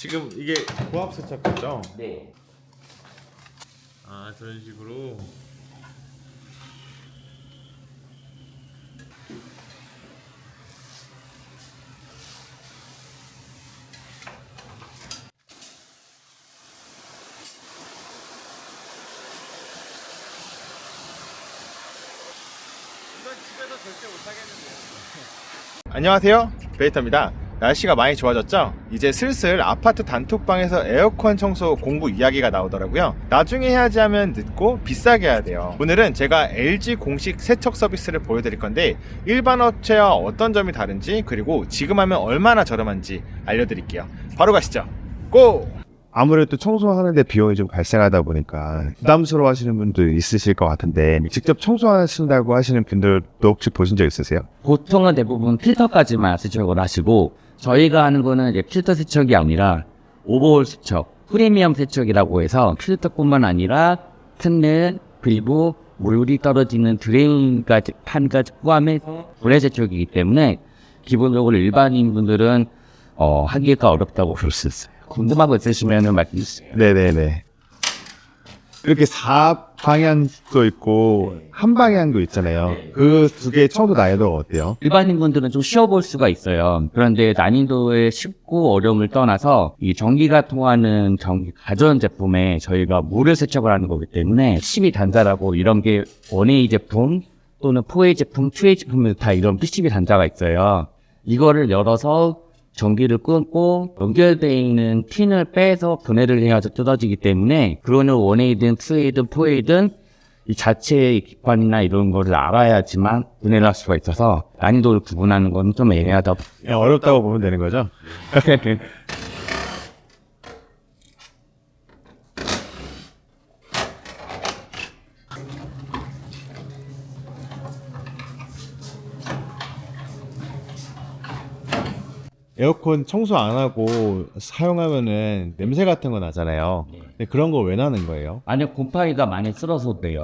지금 이게 고압 세척기죠? 네. 아, 저런 식으로. 이건 집에서 절대 못하겠는데요. 안녕하세요, 베이터입니다. 날씨가 많이 좋아졌죠? 이제 슬슬 아파트 단톡방에서 에어컨 청소 공구 이야기가 나오더라고요. 나중에 해야지 하면 늦고 비싸게 해야 돼요. 오늘은 제가 LG 공식 세척 서비스를 보여드릴 건데 일반 업체와 어떤 점이 다른지, 그리고 지금 하면 얼마나 저렴한지 알려드릴게요. 바로 가시죠. 고! 아무래도 청소하는데 비용이 좀 발생하다 보니까 부담스러워 하시는 분도 있으실 것 같은데 직접 청소하신다고 하시는 분들도 혹시 보신 적 있으세요? 보통은 대부분 필터까지만 세척을 하시고, 저희가 하는 거는 이제 필터 세척이 아니라 오버홀 세척, 프리미엄 세척이라고 해서 필터뿐만 아니라 튼넬, 그리고 물이 떨어지는 드레인까지 판까지 포함해서 물의 세척이기 때문에 기본적으로 일반인 분들은 하기가 어렵다고 볼 수 있어요. 궁금한 거 있으시면 말씀해 주세요. 네네네. 이렇게 4방향도 있고 한 방향도 있잖아요. 그 두 개 청소 난이도가 어때요? 일반인 분들은 좀 쉬워 볼 수가 있어요. 그런데 난이도의 쉽고 어려움을 떠나서 이 전기가 통하는 가전 제품에 저희가 물을 세척을 하는 거기 때문에 PCB 단자라고 이런 게 1A 제품 또는 4A 제품, 2A 제품에 다 이런 PCB 단자가 있어요. 이거를 열어서 전기를 끊고 연결되어 있는 핀을 빼서 분해를 해야지 뜯어지기 때문에, 그거는 1A든 2A든 4A든 이 자체의 기판이나 이런 거를 알아야지만 분해를 할 수가 있어서 난이도를 구분하는 건 좀 애매하다고. 어렵다고 보면 되는 거죠? 에어컨 청소 안 하고 사용하면은 냄새 같은 거 나잖아요. 근데 그런 거 왜 나는 거예요? 안에 곰팡이가 많이 쓸어서 돼요.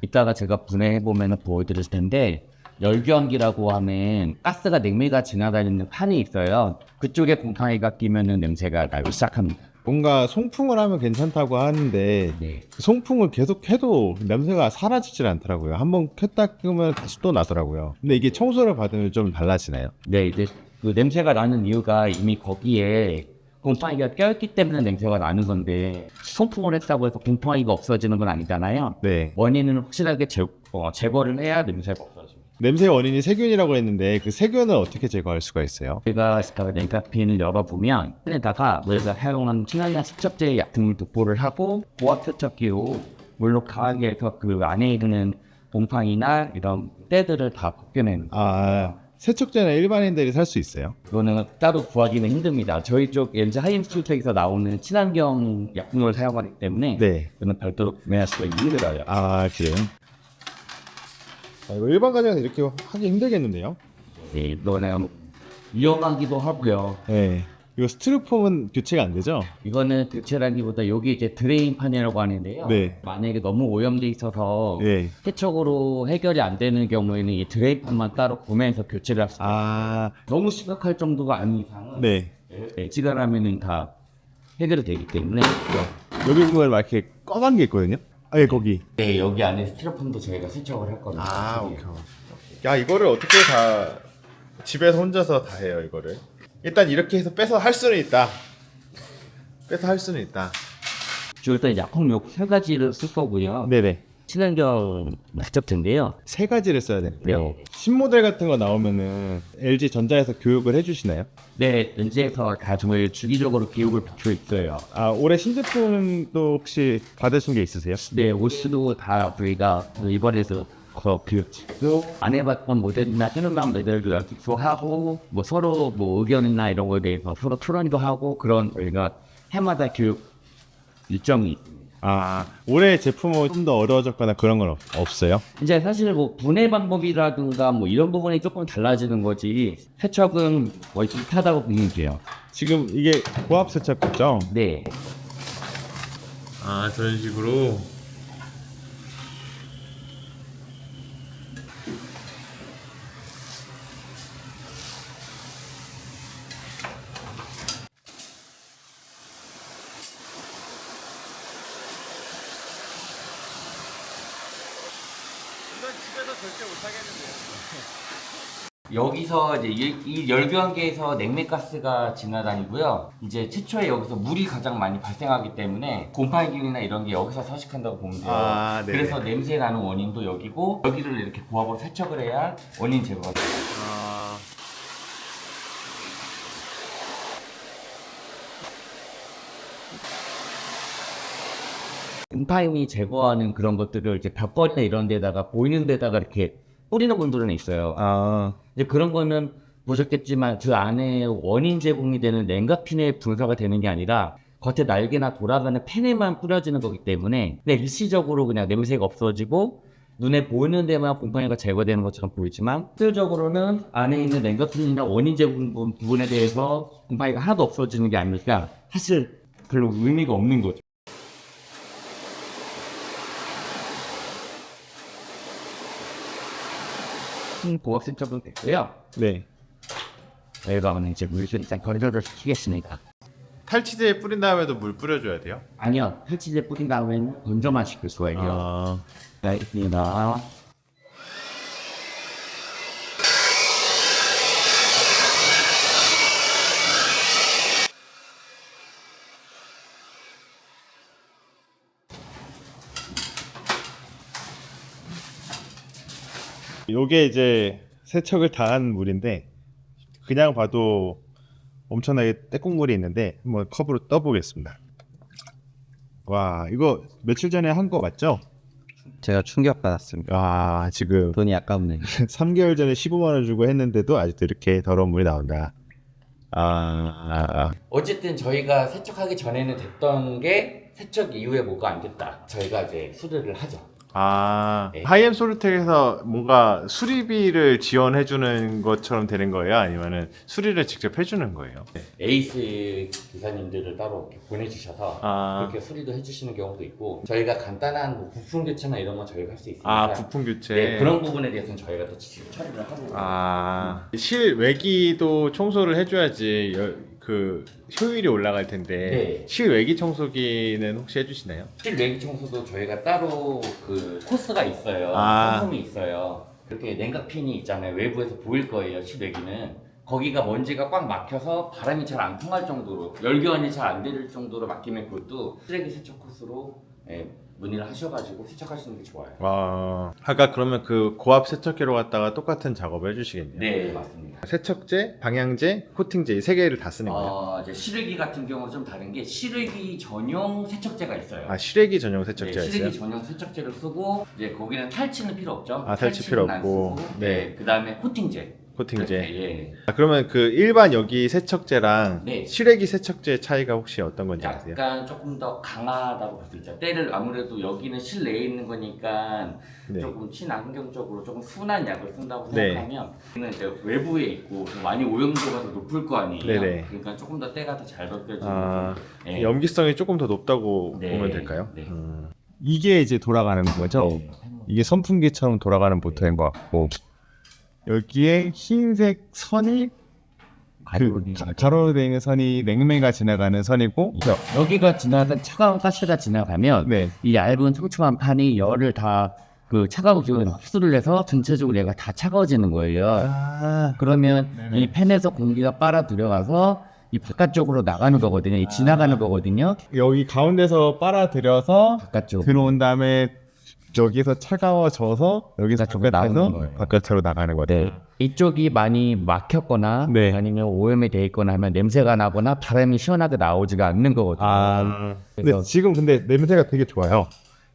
이따가 제가 분해해보면 보여드릴 텐데, 열경기라고 하면 가스가 냉매가 지나다니는 판이 있어요. 그쪽에 곰팡이가 끼면은 냄새가 나기 시작합니다. 뭔가 송풍을 하면 괜찮다고 하는데 네. 그 송풍을 계속 해도 냄새가 사라지질 않더라고요. 한번 켰다 끄면 다시 또 나더라고요. 근데 이게 청소를 받으면 좀 달라지나요? 네, 이제 그 냄새가 나는 이유가 이미 거기에 곰팡이가 껴있기 때문에 냄새가 나는 건데, 송풍을 했다고 해서 곰팡이가 없어지는 건 아니잖아요. 네. 원인은 확실하게 제거를 해야 냄새가 없어집니다. 냄새 원인이 세균이라고 했는데 그 세균을 어떻게 제거할 수가 있어요? 저희가 냉각핀을 열어보면 끈에다가 우리가 사용한 친환경 세척제 약품을 도포를 하고 고압 세척기로 물로 강하게 해서 그 안에 있는 곰팡이나 이런 때들을 다 벗겨내는 거예요. 세척제는 일반인들이 살 수 있어요? 이거는 따로 구하기는 힘듭니다. 저희 쪽 LG 하이인스튜트에서 나오는 친환경 약품을 사용하기 때문에 네. 이거는 별도로 구매할 수가 힘들어요. 그래요? 이거 일반 가정에서 이렇게 하기 힘들겠는데요? 네, 이거는 위험하기도 하고요. 네. 이거 스티로폼은 교체가 안 되죠? 이거는 교체라기보다 여기 이제 드레인판이라고 하는데요. 네. 만약에 너무 오염돼 있어서 네. 세척으로 해결이 안 되는 경우에는 이 드레인판만 따로 구매해서 교체를 할 수 있어요. 너무 심각할 정도가 아닌 이상은 네. LG가라면은 다 해결이 되기 때문에. 여기 보면 막 이렇게 검은 게 있거든요? 예, 거기. 네, 여기 안에 스티로폼도 저희가 세척을 했거든요. 오케이. 야, 이거를 어떻게 다 집에서 혼자서 다 해요, 이거를? 일단 이렇게 해서 빼서 할 수는 있다. 빼서 할 수는 있다. 일단 약품 요 3가지를 쓸 거고요. 네네. 친환경 세척제인데요. 3가지를 써야 되는데. 네. 신모델 같은 거 나오면은 LG 전자에서 교육을 해주시나요? 네, LG에서 가정을 주기적으로 교육을 받고 있어요. 올해 신제품도 혹시 받으신 게 있으세요? 네, 옷도 다 저희가 이번에서 교육도 안 해봤던 모델이나 해놓은 모델도 연습도 하고, 뭐 서로 뭐 의견이나 이런 거에 대해서 서로 토론도 하고, 그런 저희가 해마다 교육 일정이 있습니다. 올해 제품은 좀 더 어려워졌거나 그런 건 없어요? 이제 사실 뭐 분해 방법이라든가 뭐 이런 부분이 조금 달라지는 거지, 세척은 거의 비슷하다고 보면 돼요. 지금 이게 고압 세척기죠? 네. 저런 식으로. 집에서 절대 못 하겠는데요. 여기서 이제 이 열교환기에서 냉매가스가 지나다니고요. 이제 최초에 여기서 물이 가장 많이 발생하기 때문에 곰팡이균이나 이런 게 여기서 서식한다고 보면 돼요. 아, 네네. 그래서 냄새 나는 원인도 여기고 여기를 이렇게 고압으로 세척을 해야 원인 제거가 돼요. 아, 곰팡이 제거하는 그런 것들을 이제 벽걸이나 이런 데다가 보이는 데다가 이렇게 뿌리는 분들은 있어요. 이제 그런 거는 보셨겠지만 그 안에 원인 제공이 되는 냉각핀에 분사가 되는 게 아니라 겉에 날개나 돌아가는 팬에만 뿌려지는 거기 때문에 그냥 일시적으로 그냥 냄새가 없어지고 눈에 보이는 데만 곰팡이가 제거되는 것처럼 보이지만 실질적으로는 안에 있는 냉각핀이나 원인 제공 부분에 대해서 곰팡이가 하나도 없어지는 게 아니니까 사실 별로 의미가 없는 거죠. 고압 세척은 됐고요. 네. 저희가 이제 물수리장 건조를 시키겠습니다. 탈취제 뿌린 다음에도 물 뿌려줘야 돼요? 아니요, 탈취제 뿌린 다음에는 건조만 시킬 수가 있고요. 아, 네, 있습니다. 요게 이제 세척을 다 한 물인데 그냥 봐도 엄청나게 때국물이 있는데 한번 컵으로 떠보겠습니다. 와, 이거 며칠 전에 한 거 맞죠? 제가 충격받았습니다. 와, 지금 돈이 아깝네. 3개월 전에 15만 원 주고 했는데도 아직도 이렇게 더러운 물이 나온다. 어쨌든 저희가 세척하기 전에는 됐던 게 세척 이후에 뭐가 안 됐다. 저희가 이제 수리를 하죠. 네. 하이엠 솔루텍에서 뭔가 수리비를 지원해주는 것처럼 되는 거예요? 아니면은 수리를 직접 해주는 거예요? 네. 에이스 기사님들을 따로 이렇게 보내주셔서 그렇게 수리도 해주시는 경우도 있고 저희가 간단한 뭐 부품 교체나 이런 건 저희가 할 수 있으니까 부품 교체. 네, 그런 부분에 대해서는 저희가 또 직접 처리를 하고 실외기도 청소를 해줘야지 그 효율이 올라갈 텐데 네. 실외기 청소기는 혹시 해주시나요? 실외기 청소도 저희가 따로 그 코스가 있어요. 상품이 있어요. 이렇게 냉각핀이 있잖아요. 외부에서 보일 거예요. 실외기는 거기가 먼지가 꽉 막혀서 바람이 잘 안 통할 정도로 열교환이 잘 안 될 정도로 막히면 그것도 쓰레기 세척 코스로 문의를 하셔가지고 세척하시는 게 좋아요. 아까 그러면 그 고압 세척기로 갖다가 똑같은 작업을 해주시겠네요. 네, 맞습니다. 세척제, 방향제, 코팅제 이 세 개를 다 쓰는 거예요? 이제 실외기 같은 경우는 좀 다른 게 실외기 전용 세척제가 있어요. 실외기 전용 세척제가 네, 실외기 있어요? 전용 세척제를 쓰고 이제 거기는 탈취는 필요 없죠. 탈취 필요 탈취는 안 없고. 쓰고, 네. 그 다음에 코팅제. 코팅제. 예. 그러면 그 일반 여기 세척제랑 네. 실외기 세척제 차이가 혹시 어떤 건지 아세요? 약간 조금 더 강하다고 볼 수 있죠. 때를 아무래도 여기는 실내에 있는 거니까 네. 조금 친환경적으로 조금 순한 약을 쓴다고 네. 생각하면 여기는 이제 외부에 있고 좀 많이 오염도가 더 높을 거 아니에요. 네네. 그러니까 조금 더 때가 더 잘 벗겨지는. 예. 염기성이 조금 더 높다고 네. 보면 될까요? 네. 이게 이제 돌아가는 거죠? 네. 이게 선풍기처럼 돌아가는 모터인 것 같고 여기에 흰색 선이 가로로 되어 있는 선이 냉매가 지나가는 선이고 여기가 지나간 차가운 가스가 지나가면 네. 이 얇은 촘촘한 판이 열을 다 그 차가운 기운을 흡수를 해서 전체적으로 얘가 다 차가워지는 거예요. 그러면 이 팬에서 공기가 빨아 들여가서 이 바깥쪽으로 나가는 거거든요. 이 지나가는 거거든요. 여기 가운데서 빨아들여서 바깥쪽. 들어온 다음에 여기서 차가워져서 여기서 바깥쪽으로 나가는 바깥에서 거예요. 바깥으로 나가는 거죠. 네. 이쪽이 많이 막혔거나 네. 아니면 오염이 돼 있거나 하면 냄새가 나거나 바람이 시원하게 나오지가 않는 거거든요. 근데 지금 근데 냄새가 되게 좋아요.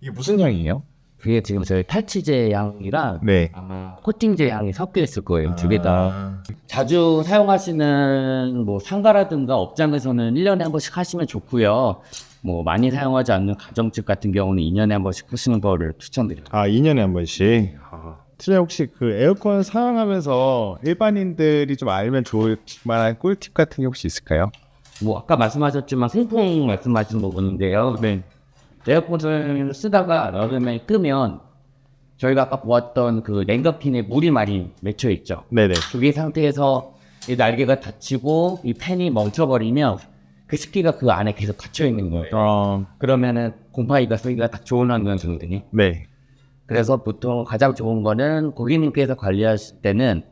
이게 무슨 향이에요? 그게 지금 저희 탈취제 향이랑 네. 아마 코팅제 향이 섞여 있을 거예요. 두 개 다. 자주 사용하시는 뭐 상가라든가 업장에서는 1년에 한 번씩 하시면 좋고요. 뭐 많이 사용하지 않는 가정집 같은 경우는 2년에 한 번씩 하시는 거를 추천드려요. 2년에 한 번씩. 진짜 혹시 그 에어컨 사용하면서 일반인들이 좀 알면 좋을 만한 꿀팁 같은 게 혹시 있을까요? 뭐 아까 말씀하셨지만 생풍 말씀하신 부분인데요. 네. 에어컨을 쓰다가 여름에 끄면 저희가 아까 보았던 그 냉각핀에 물이 많이 맺혀 있죠. 네네. 그 상태에서 이 날개가 닫히고 이 팬이 멈춰버리면 그 습기가 그 안에 계속 갇혀 있는 거예요. 그러면은 곰팡이가 쏘기가 딱 좋은 환경이거든요. 네. 그래서 보통 가장 좋은 거는 고객님께서 관리하실 때는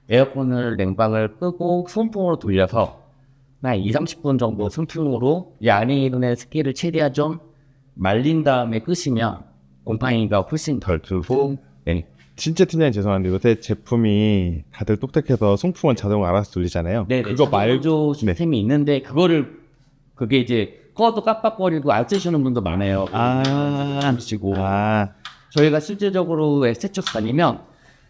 에어컨을 냉방을 끄고 손풍으로 돌려서 한 2-30분 정도 손풍으로 이 안에 있는 습기를 최대한 좀 말린 다음에 끄시면 곰팡이가 훨씬 덜 들고 네. 진짜 팀장님 죄송한데 요새 제품이 다들 똑똑해서 송풍은 자동 알아서 돌리잖아요. 네, 그거 말고 시스템이 있는데 그게 이제 꺼도 깜빡거리고 안 쓰시는 분도 많아요. 안 쓰시고 저희가 실제적으로 세척 다니면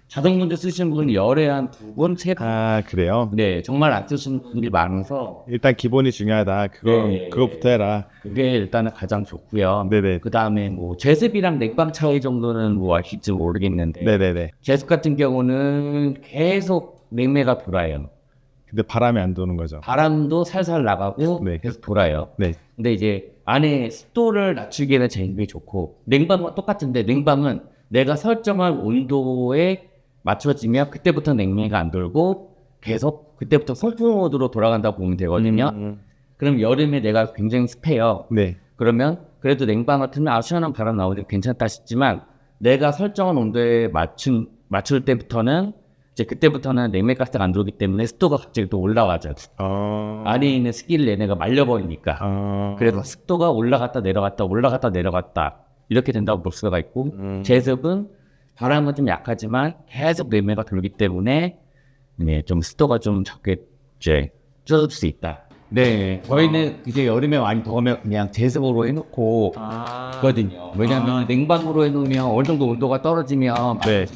자동문제 쓰시는 분이 열에 한 2분, 3분. 그래요? 네, 정말 안 쓰시는 분들이 많아서 일단 기본이 중요하다. 그거부터 해라. 그게 일단은 가장 좋고요. 네네. 그 다음에 뭐 제습이랑 냉방 차이 정도는 뭐 아실지 모르겠는데 네네네. 제습 같은 경우는 계속 냉매가 돌아요. 근데 바람이 안 도는 거죠. 바람도 살살 나가고 네. 계속 돌아요. 네. 근데 이제 안에 습도를 낮추기에는 제습이 좋고 냉방은 똑같은데 냉방은 내가 설정한 온도에 맞춰지면 그때부터 냉매가 안 돌고 계속 그때부터 송풍 모드로 돌아간다고 보면 되거든요. 그럼 여름에 내가 굉장히 습해요. 네. 그러면 그래도 냉방을 틀면 시원한 바람 나오니까 괜찮다 싶지만 내가 설정한 온도에 맞출 때부터는 이제 그때부터는 냉매가스가 안 들어오기 때문에 습도가 갑자기 또 올라가죠. 안에 있는 습기를 얘네가 말려버리니까. 그래서 습도가 올라갔다 내려갔다 이렇게 된다고 볼 수가 있고 제습은 바람은 좀 약하지만 계속 냉매가 돌기 때문에 네, 좀 습도가 좀 적게 이제 줄어들 수 있다. 네, 저희는 이제 여름에 많이 더우면 그냥 제습으로 해놓고 있거든요. 왜냐하면 냉방으로 해놓으면 어느 정도 온도가 떨어지면 네.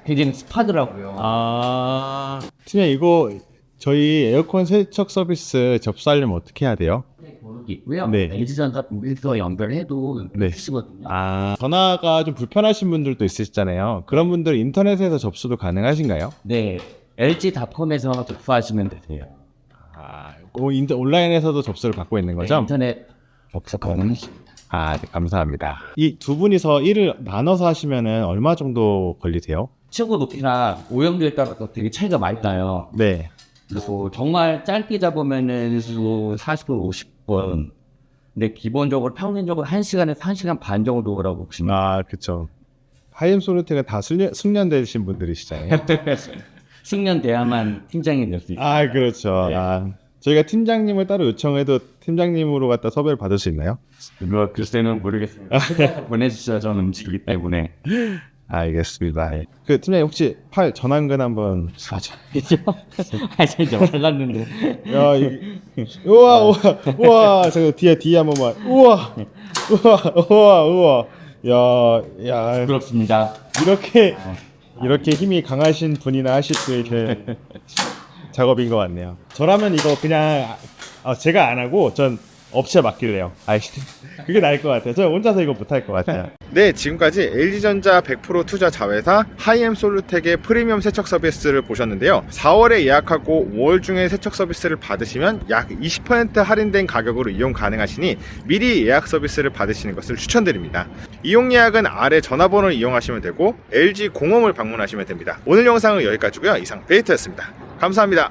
굉장히 습하더라고요. 팀장님 이거 저희 에어컨 세척 서비스 접수하려면 어떻게 해야 돼요? 있고요. 네. LG전자 공에서 연결해도 네. 되시거든요. 전화가 좀 불편하신 분들도 있으시잖아요. 그런 분들 인터넷에서 접수도 가능하신가요? 네, LG닷컴에서 접수하시면 되세요. 온라인에서도 접수를 받고 있는 거죠? 네, 인터넷 접수 가능하십니다. 네, 감사합니다. 이 두 분이서 일을 나눠서 하시면은 얼마 정도 걸리세요? 층고 높이나 오염도에 따라서 되게 차이가 많이 나요. 네. 그리고 정말 짧게 잡으면은 40분, 50분. 근데 기본적으로 평균적으로 1시간에서 1시간 반 정도라고 보시면. 그렇죠. 하이엠솔루텍은 다 숙련되신 분들이시잖아요. 숙련돼야만 팀장이 될 수 있어요. 그렇죠. 네. 저희가 팀장님을 따로 요청해도 팀장님으로 갖다 섭외를 받을 수 있나요? 이거 글쎄는 모르겠습니다. 보내주셔야 저는 움직이기 때문에. 알겠습니다. 그 팀장님 혹시 팔 전완근 한번. 진짜 잘났는데. 우와, 저 뒤에 한 번만. 우와. 야. 부럽습니다. 이렇게 힘이 강하신 분이나 하실 수 있는 작업인 것 같네요. 저라면 이거 그냥 제가 안 하고 전 업체 맡길래요. 그게 나을 것 같아요. 저 혼자서 이거 못할 것 같아요. 네, 지금까지 LG전자 100% 투자 자회사 하이엠솔루텍의 프리미엄 세척 서비스를 보셨는데요. 4월에 예약하고 5월 중에 세척 서비스를 받으시면 약 20% 할인된 가격으로 이용 가능하시니 미리 예약 서비스를 받으시는 것을 추천드립니다. 이용 예약은 아래 전화번호를 이용하시면 되고 LG 공홈을 방문하시면 됩니다. 오늘 영상은 여기까지고요. 이상 베이터였습니다. 감사합니다.